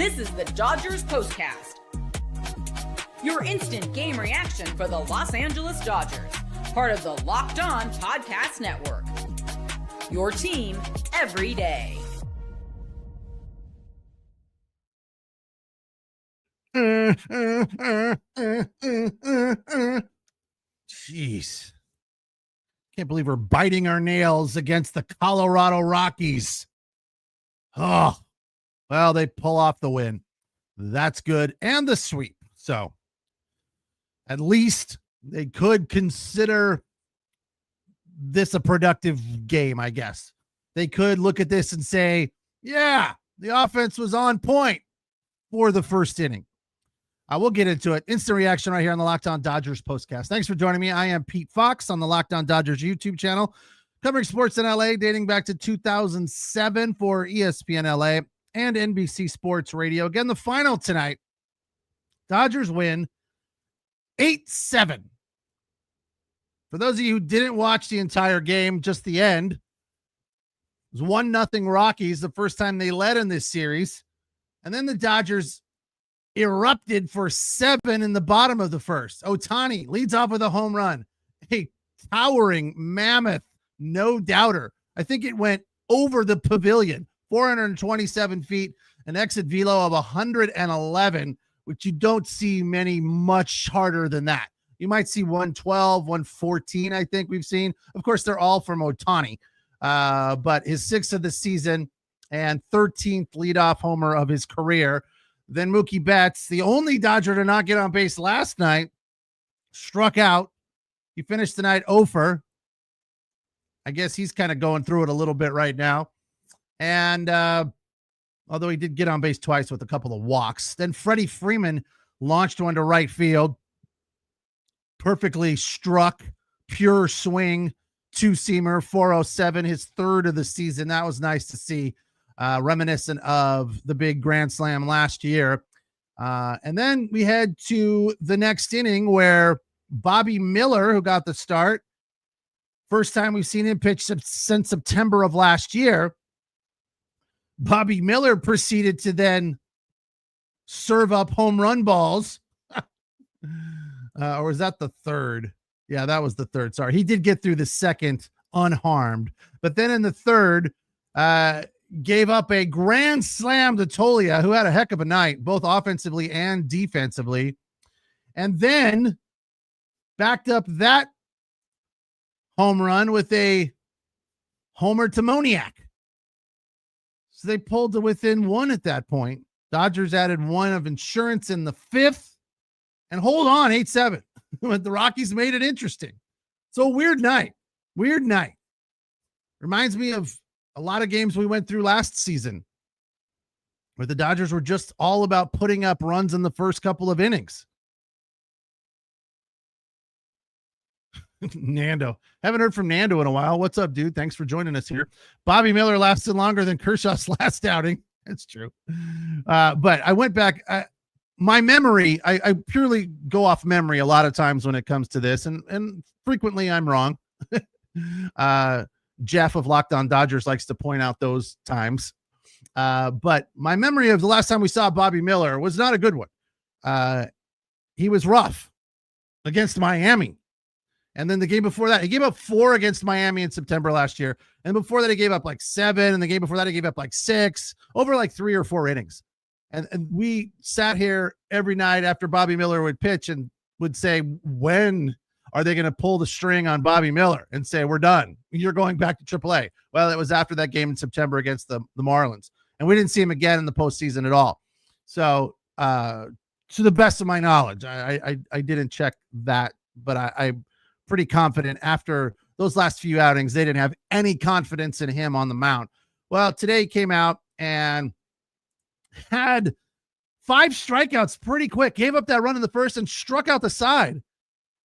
This is the Dodgers POSTCAST, your instant game reaction for the Los Angeles Dodgers, part of the Locked On Podcast Network. Your team every day. Jeez. Can't believe we're biting our nails against the Colorado Rockies. Oh, well, they pull off the win. That's good. And the sweep. So at least they could consider this a productive game, I guess. They could look at this and say, yeah, the offense was on point for the first inning. We'll get into it. Instant reaction right here on the Locked On Dodgers POSTCAST. Thanks for joining me. I am Pete Fox on the Locked On Dodgers YouTube channel, covering sports in LA dating back to 2007 for ESPN LA and NBC Sports Radio. Again, the final tonight, Dodgers win 8-7. For those of you who didn't watch the entire game, just the end, it was 1-0 Rockies, the first time they led in this series. And then the Dodgers erupted for 7 in the bottom of the first. Ohtani leads off with a home run, a towering mammoth, no doubter. I think it went over the pavilion, 427 feet, an exit velo of 111, which you don't see many much harder than that. You might see 112, 114, I think we've seen. Of course, they're all from Ohtani, but his 6th of the season and 13th leadoff homer of his career. Then Mookie Betts, the only Dodger to not get on base last night, struck out. He finished the night 0 for. I guess he's kind of going through it a little bit right now. And although he did get on base twice with a couple of walks, then Freddie Freeman launched one to right field. Perfectly struck, pure swing, two-seamer, 407, his 3rd of the season. That was nice to see. Reminiscent of the big grand slam last year. And then we head to the next inning where Bobby Miller, who got the start, first time we've seen him pitch since September of last year, Bobby Miller proceeded to then serve up home run balls. Or was that the 3rd? Yeah, that was the 3rd. Sorry. He did get through the 2nd unharmed. But then in the 3rd, gave up a grand slam to Tolia, who had a heck of a night, both offensively and defensively, and then backed up that home run with a homer to Moniak. So they pulled to within 1 at that point. Dodgers added 1 of insurance in the 5th, and hold on, 8-7. But the Rockies made it interesting. So weird night. Weird night. Reminds me of a lot of games we went through last season where the Dodgers were just all about putting up runs in the first couple of innings. Nando. Haven't heard from Nando in a while. What's up, dude? Thanks for joining us here. Bobby Miller lasted longer than Kershaw's last outing. That's true. But I went back. My memory, I purely go off memory a lot of times when it comes to this, and frequently I'm wrong. Jeff of Locked On Dodgers likes to point out those times. But my memory of the last time we saw Bobby Miller was not a good one. He was rough against Miami. And then the game before that, he gave up 4 against Miami in September last year. And before that, he gave up like 7. And the game before that, he gave up like 6 over like 3 or 4 innings. And we sat here every night after Bobby Miller would pitch and would say, when are they going to pull the string on Bobby Miller and say, we're done, you're going back to AAA? Well, it was after that game in September against the Marlins. And we didn't see him again in the postseason at all. So to the best of my knowledge, I didn't check that, but I'm pretty confident after those last few outings, they didn't have any confidence in him on the mound. Well, today he came out and had 5 strikeouts pretty quick, gave up that run in the first and struck out the side.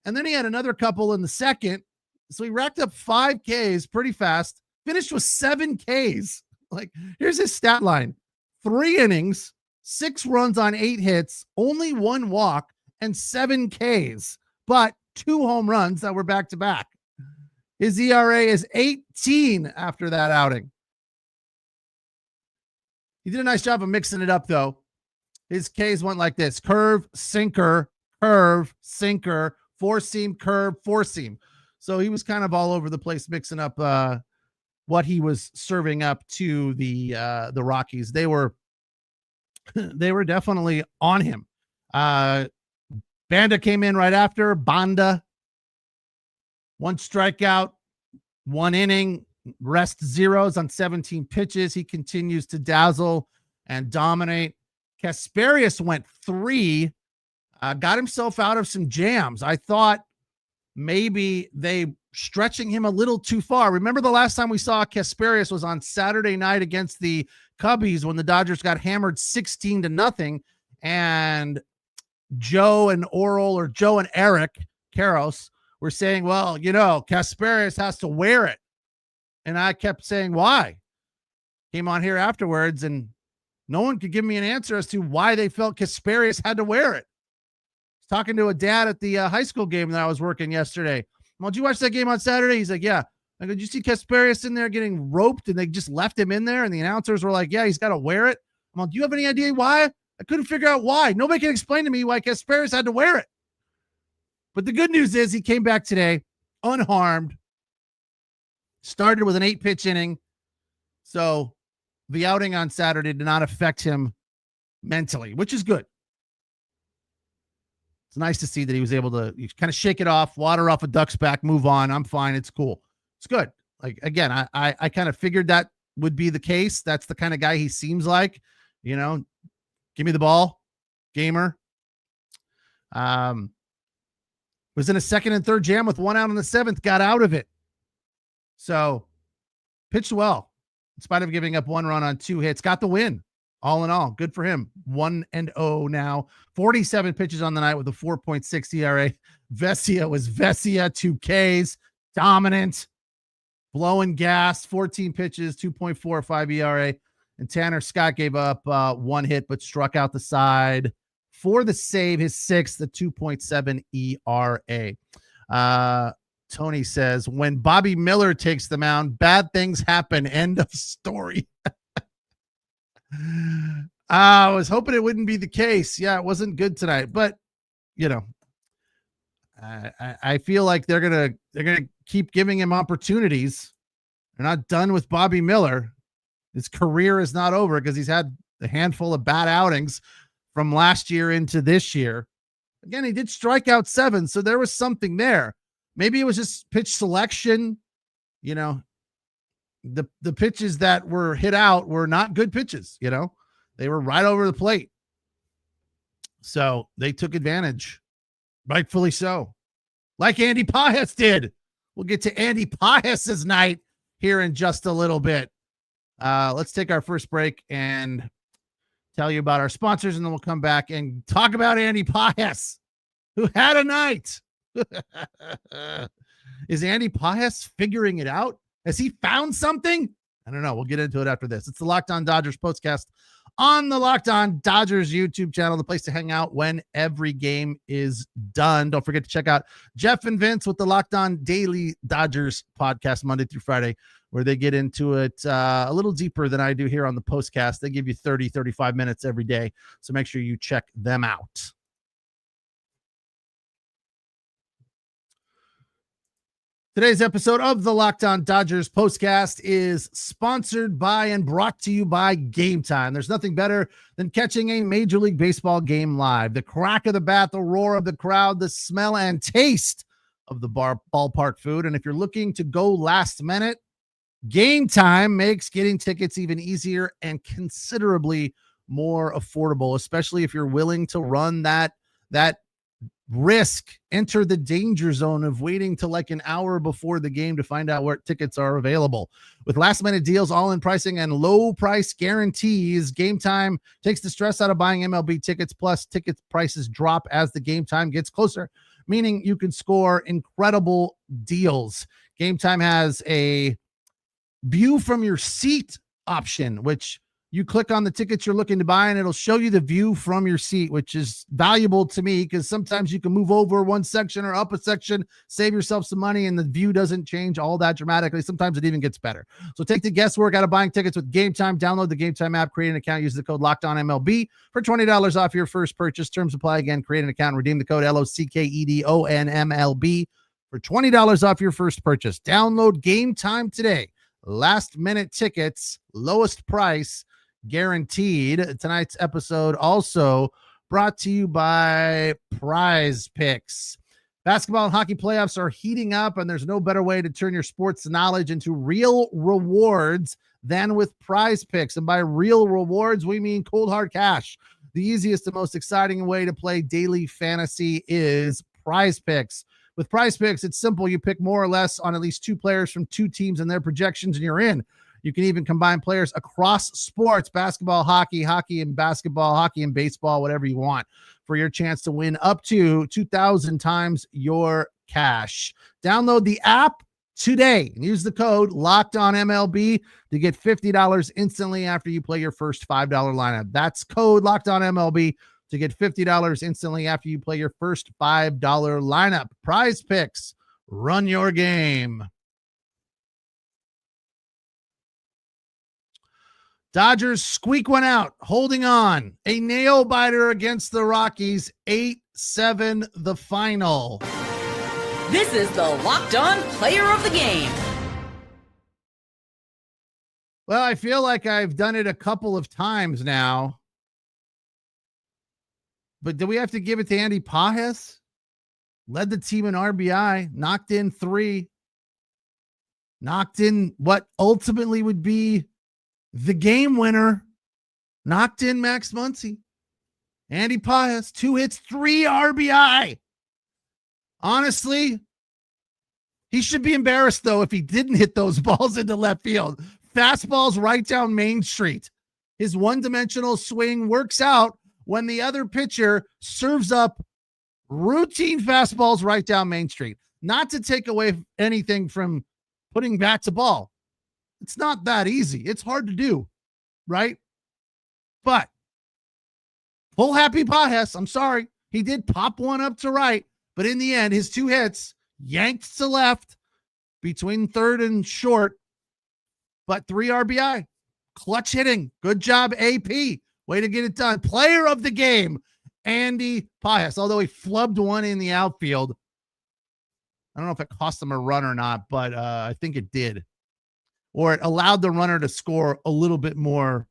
And then he had another couple in the second. So he racked up 5 Ks pretty fast, finished with 7 Ks. Like, here's his stat line: 3 innings, 6 runs on 8 hits, only 1 walk, and 7 Ks, but 2 home runs that were back to back. His ERA is 18 after that outing. He did a nice job of mixing it up, though. His Ks went like this: curve, sinker, four seam, curve, four seam. So he was kind of all over the place, mixing up what he was serving up to the Rockies. They were definitely on him. Banda came in right after. Banda, one strikeout, one inning, rest zeros on 17 pitches. He continues to dazzle and dominate. Kasperius went 3, got himself out of some jams. I thought maybe they stretching him a little too far. Remember the last time we saw Kasperius was on Saturday night against the Cubbies when the Dodgers got hammered 16-0, and Joe and Eric Karros were saying, well, Kasperius has to wear it. And I kept saying, why? Came on here afterwards, and no one could give me an answer as to why they felt Kasperius had to wear it. I was talking to a dad at the high school game that I was working yesterday. Well, did you watch that game on Saturday? He's like, yeah. I go, did you see Kasperius in there getting roped and they just left him in there? And the announcers were like, yeah, he's got to wear it. I'm like, do you have any idea why? I couldn't figure out why. Nobody can explain to me why Kasperius had to wear it. But the good news is he came back today unharmed, started with an 8-pitch inning. So the outing on Saturday did not affect him mentally, which is good. It's nice to see that he was able to kind of shake it off, water off a duck's back, move on. I'm fine. It's cool. It's good. Like, again, I kind of figured that would be the case. That's the kind of guy he seems like, give me the ball, gamer. Was in a second and third jam with 1 out in the 7th, got out of it. So pitched well in spite of giving up 1 run on 2 hits, got the win. All in all, good for him. 1-0 now. 47 pitches on the night with a 4.6 ERA. Vesia was Vesia, 2 Ks, dominant, blowing gas, 14 pitches, 2.45 ERA. And Tanner Scott gave up 1 hit, but struck out the side for the save, his 6th, the 2.7 ERA. Tony says, when Bobby Miller takes the mound, bad things happen. End of story. I was hoping it wouldn't be the case. Yeah, it wasn't good tonight, but I feel like they're gonna keep giving him opportunities. They're not done with Bobby Miller. His career is not over because he's had a handful of bad outings from last year into this year. Again, he did strike out 7, so there was something there. Maybe it was just pitch selection. The pitches that were hit out were not good pitches. They were right over the plate. So they took advantage, rightfully so, like Andy Pajes did. We'll get to Andy Pajes' night here in just a little bit. Let's take our first break and tell you about our sponsors, and then we'll come back and talk about Andy Pajes, who had a night. Is Andy Pajes figuring it out? Has he found something? I don't know. We'll get into it after this. It's the Locked On Dodgers POSTCAST on the Locked On Dodgers YouTube channel, the place to hang out when every game is done. Don't forget to check out Jeff and Vince with the Locked On Daily Dodgers podcast Monday through Friday, where they get into it a little deeper than I do here on the POSTCAST. They give you 30, 35 minutes every day. So make sure you check them out. Today's episode of the Locked On Dodgers POSTCAST is sponsored by and brought to you by Game Time. There's nothing better than catching a Major League Baseball game live. The crack of the bat, the roar of the crowd, the smell and taste of the ballpark food. And if you're looking to go last minute, Game Time makes getting tickets even easier and considerably more affordable, especially if you're willing to run that risk, enter the danger zone of waiting till like an hour before the game to find out where tickets are available. With last minute deals, all-in pricing, and low price guarantees, Game Time takes the stress out of buying MLB tickets. Plus, ticket prices drop as the game time gets closer, meaning you can score incredible deals. Game Time has a view from your seat option, which You click on the tickets you're looking to buy, and it'll show you the view from your seat, which is valuable to me because sometimes you can move over one section or up a section, save yourself some money, and the view doesn't change all that dramatically. Sometimes it even gets better. So take the guesswork out of buying tickets with Game Time. Download the Game Time app, create an account, use the code LOCKEDONMLB for $20 off your first purchase. Terms apply. Again, create an account and redeem the code LOCKEDONMLB for $20 off your first purchase. Download Game Time today. Last minute tickets, lowest price guaranteed. Tonight's episode also brought to you by Prize Picks. Basketball and hockey playoffs are heating up, and there's no better way to turn your sports knowledge into real rewards than with Prize Picks. And by real rewards, we mean cold hard cash. The easiest and most exciting way to play daily fantasy is Prize Picks. With Prize Picks, it's simple. You pick more or less on at least two players from two teams and their projections, and you're in. You can even combine players across sports, basketball, hockey and basketball, hockey and baseball, whatever you want, for your chance to win up to 2,000 times your cash. Download the app today and use the code LOCKEDONMLB to get $50 instantly after you play your first $5 lineup. That's code LOCKEDONMLB to get $50 instantly after you play your first $5 lineup. Prize Picks, run your game. Dodgers squeak one out, holding on. A nail biter against the Rockies, 8-7 the final. This is the Locked On Player of the Game. Well, I feel like I've done it a couple of times now. But do we have to give it to Andy Pages? Led the team in RBI, knocked in 3. Knocked in what ultimately would be the game winner, knocked in Max Muncy. Andy Pages, 2 hits, 3 RBI. Honestly, he should be embarrassed, though, if he didn't hit those balls into left field. Fastballs right down Main Street. His one-dimensional swing works out when the other pitcher serves up routine fastballs right down Main Street. Not to take away anything from putting bat to ball. It's not that easy. It's hard to do, right? But full happy Pages. I'm sorry. He did pop one up to right, but in the end, his 2 hits yanked to left between third and short, but 3 RBI. Clutch hitting. Good job, AP. Way to get it done. Player of the game, Andy Pages. Although he flubbed one in the outfield. I don't know if it cost him a run or not, but I think it did. Or it allowed the runner to score a little bit more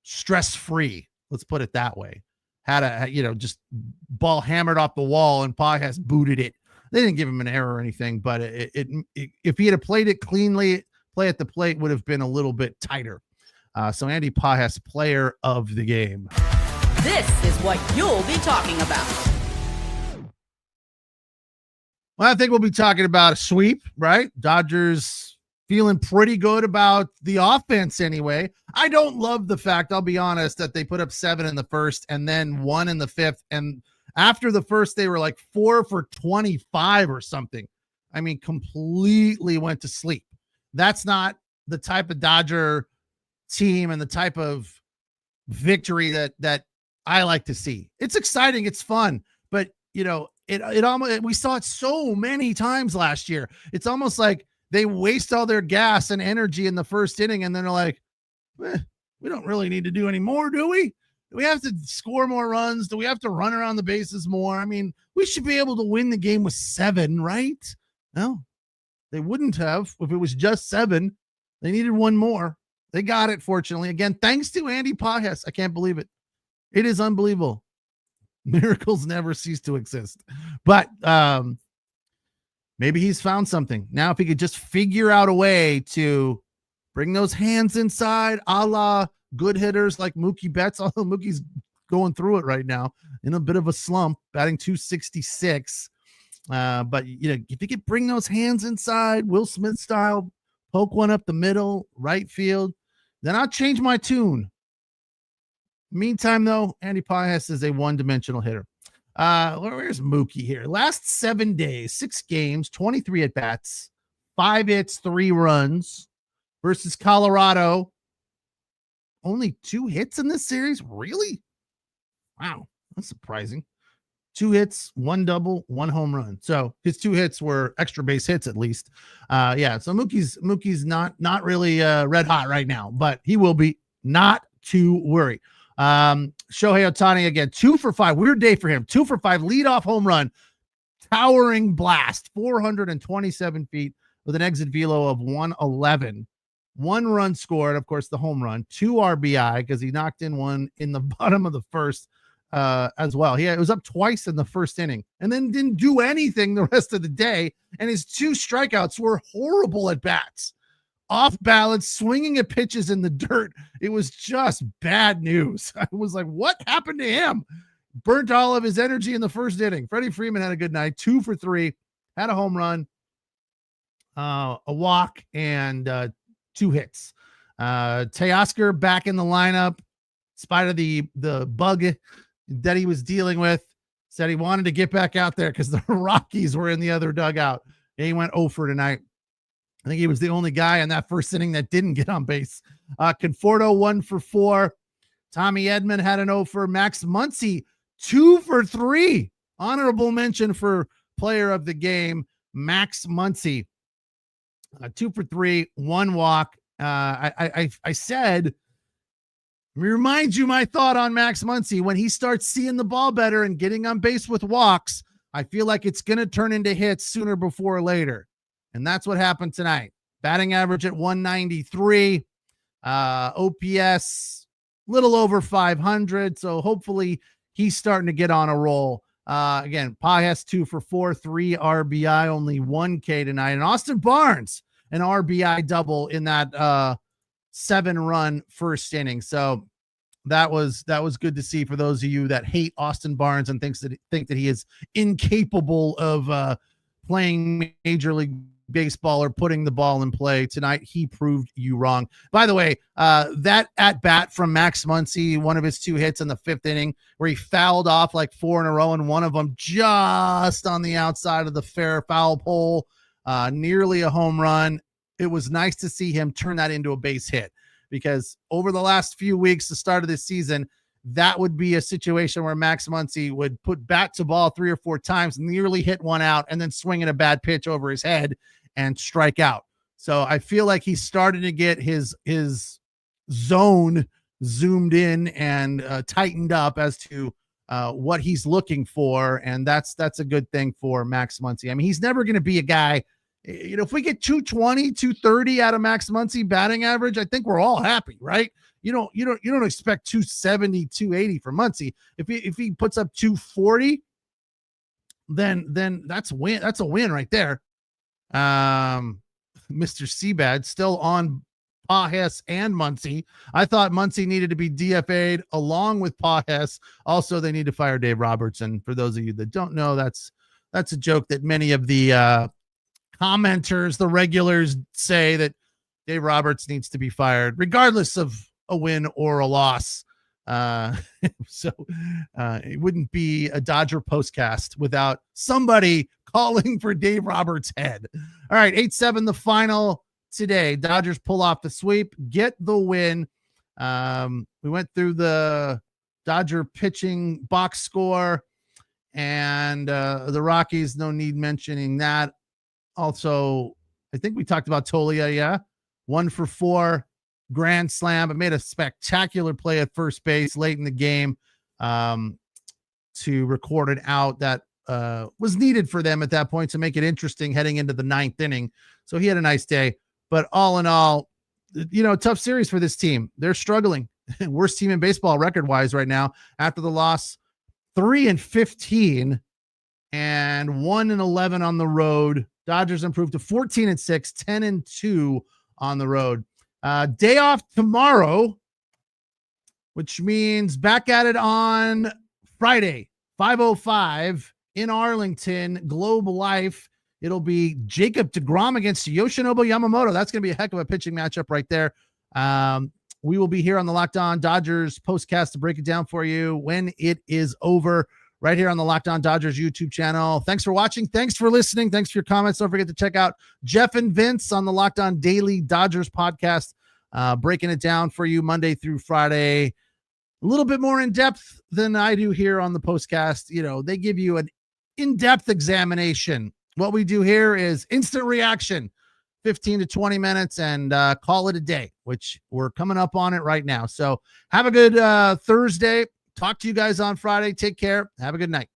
stress-free. Let's put it that way. Had a, just ball hammered off the wall and Pages booted it. They didn't give him an error or anything, but it if he had played it cleanly, play at the plate would have been a little bit tighter. So Andy Pages, player of the game. This is what you'll be talking about. Well, I think we'll be talking about a sweep, right? Dodgers feeling pretty good about the offense anyway. I don't love the fact, I'll be honest, that they put up 7 in the first and then 1 in the 5th. And after the first, they were like 4 for 25 or something. I mean, completely went to sleep. That's not the type of Dodger team and the type of victory that I like to see. It's exciting. It's fun. But, it almost, we saw it so many times last year. It's almost like they waste all their gas and energy in the first inning, and then they're like, we don't really need to do any more, do we? Do we have to score more runs? Do we have to run around the bases more? I mean, we should be able to win the game with 7, right? No, they wouldn't have if it was just 7. They needed 1 more. They got it, fortunately. Again, thanks to Andy Pages. I can't believe it. It is unbelievable. Miracles never cease to exist. But maybe he's found something. Now, if he could just figure out a way to bring those hands inside, a la good hitters like Mookie Betts, although Mookie's going through it right now in a bit of a slump, batting .266. But, if you could bring those hands inside, Will Smith style, poke one up the middle, right field, then I'll change my tune. Meantime, though, Andy Pages is a one-dimensional hitter. Where's Mookie here? Last 7 days, 6 games, 23 at-bats, 5 hits, 3 runs versus Colorado. only 2 hits in this series? Really? Wow, that's surprising. 2 hits, 1 double, 1 home run. So his 2 hits were extra base hits at least. Yeah, so Mookie's not really red hot right now, but he will be, not to worry. Shohei Ohtani again, 2 for 5. Weird day for him. 2 for 5 leadoff home run. Towering blast, 427 feet with an exit velo of 111. 1 run scored, of course, the home run, 2 RBI because he knocked in one in the bottom of the first as well. It was up twice in the first inning and then didn't do anything the rest of the day. And his 2 strikeouts were horrible at bats, off balance, swinging at pitches in the dirt. It was just bad news. I was like, what happened to him? Burnt all of his energy in the first inning. Freddie Freeman had a good night, 2 for 3, had a home run, a walk, and 2 hits. Teoscar back in the lineup, in spite of the bug that he was dealing with. Said he wanted to get back out there because the Rockies were in the other dugout. He went 0 for tonight. I think he was the only guy in that first inning that didn't get on base. Conforto 1 for 4. Tommy Edman had an 0 for. Max Muncy 2 for 3. Honorable mention for player of the game, Max Muncy. 2 for 3, 1 walk. I said, let me remind you my thought on Max Muncy. When he starts seeing the ball better and getting on base with walks, I feel like it's going to turn into hits sooner before or later. And that's what happened tonight. Batting average at 193, OPS little over 500. So hopefully he's starting to get on a roll. Again, Pages 2 for 4, 3 RBI, only 1 K tonight. And Austin Barnes, an RBI double in that 7-run first inning. So that was good to see for those of you that hate Austin Barnes and think that he is incapable of playing Major League Baseball or putting the ball in play. Tonight he proved you wrong. By the way, that at bat from Max Muncy, one of his 2 hits in the 5th inning where he fouled off like 4 in a row, and one of them just on the outside of the fair foul pole, nearly a home run. It was nice to see him turn that into a base hit, because over the last few weeks, the start of this season, that would be a situation where Max Muncy would put bat to ball 3 or 4 times, nearly hit one out, and then swing in a bad pitch over his head and strike out. So I feel like he's starting to get his zone zoomed in and tightened up as to what he's looking for. And that's a good thing for Max Muncy. I mean, he's never going to be a guy, if we get 220, 230 out of Max Muncy batting average, I think we're all happy, right? You don't expect 270, 280 from Muncy. If he puts up 240, then that's a win. That's a win right there. Mr. Seabad still on Pages and Muncy. I thought Muncy needed to be DFA'd along with Pages. Also, they need to fire Dave Roberts. And for those of you that don't know, that's a joke that many of the commenters, the regulars, say that Dave Roberts needs to be fired regardless of a win or a loss. So it wouldn't be a Dodger postcast without somebody calling for Dave Roberts' head. All right, 8-7 the final today. Dodgers pull off the sweep, get the win. We went through the Dodger pitching box score and the Rockies, no need mentioning that. Also, I think we talked about Tolia, yeah. 1 for 4, grand slam, but made a spectacular play at first base late in the game to record an out that was needed for them at that point to make it interesting heading into the 9th inning. So he had a nice day. But all in all, tough series for this team. They're struggling. Worst team in baseball record-wise right now after the loss, 3-15 and 1-11 on the road. Dodgers improved to 14-6, 10-2 on the road. Day off tomorrow, which means back at it on Friday, 5:05 in Arlington, Globe Life. It'll be Jacob deGrom against Yoshinobu Yamamoto. That's going to be a heck of a pitching matchup right there. We will be here on the Locked On Dodgers postcast to break it down for you when it is over, right here on the Locked On Dodgers YouTube channel. Thanks for watching. Thanks for listening. Thanks for your comments. Don't forget to check out Jeff and Vince on the Locked On Daily Dodgers podcast breaking it down for you Monday through Friday, a little bit more in depth than I do here on the postcast. You know, they give you an in-depth examination. What we do here is instant reaction, 15 to 20 minutes, and call it a day, which we're coming up on it right now. So have a good Thursday. Talk to you guys on Friday. Take care. Have a good night.